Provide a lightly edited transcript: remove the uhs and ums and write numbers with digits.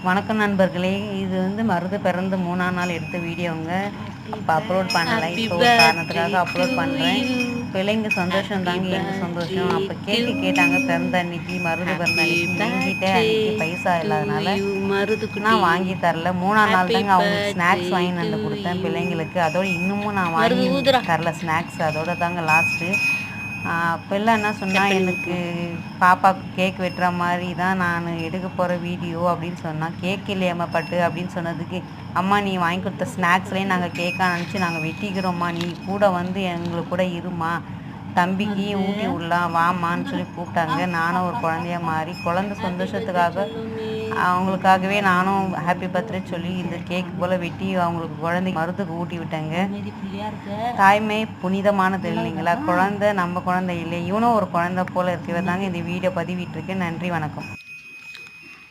வணக்கம் நண்பர்களே. இது வந்து மருது பிறந்து 3ஆம் நாள் எடுத்த வீடியோங்க. அப்போ அப்லோட் பண்ணலை. இப்போ ஒரு காரணத்துக்காக அப்லோட் பண்ணுறேன். பிள்ளைங்க சந்தோஷம் தாங்க எங்கள் சந்தோஷம். அப்போ கேட்டாங்க பிறந்த அன்னைக்கு, மருது பிறந்த அன்னைக்கு. எங்கிட்ட அன்னைக்கு பைசா இல்லாதனால நான் வாங்கி தரல. 3ஆம் நாள் தாங்க அவங்களுக்கு ஸ்நாக்ஸ் வாங்கி வந்து கொடுத்தேன் பிள்ளைங்களுக்கு. அதோட இன்னமும் நான் வாங்கி தரல ஸ்நாக்ஸ். அதோட தாங்க லாஸ்ட்டு. அப்போல்லாம் என்ன சொன்னால், எனக்கு பாப்பாவுக்கு கேக் வெட்டுற மாதிரி தான் நான் எடுக்க போகிற வீடியோ அப்படின்னு சொன்னால், கேக் இல்லையம்மா பட்டு அப்படின்னு சொன்னதுக்கு, அம்மா நீ வாங்கி கொடுத்த ஸ்நாக்ஸ்லேயும் நாங்கள் கேக்காக நினச்சி நாங்கள் வெட்டிக்கிறோம்மா, நீ கூட வந்து எங்களுக்கு கூட இருமா, தம்பிக்கு ஊட்டி விடலாம் வாமான்னு சொல்லி கூப்பிட்டாங்க. நானும் ஒரு குழந்தைய மாறி குழந்தை சந்தோஷத்துக்காக அவங்களுக்காகவே நானும் ஹாப்பி பர்த்டே சொல்லி இந்த கேக் போல் வெட்டி அவங்களுக்கு குழந்தைக்கு மருந்துக்கு ஊட்டி விட்டேங்க. தாய்மை புனிதமானது இல்லைங்களா? குழந்தை நம்ம குழந்தை இல்லை, இவனும் ஒரு குழந்தை போல் இருக்கிறதாங்க இந்த வீடியோ பதிவிட்டிருக்கேன். நன்றி, வணக்கம்.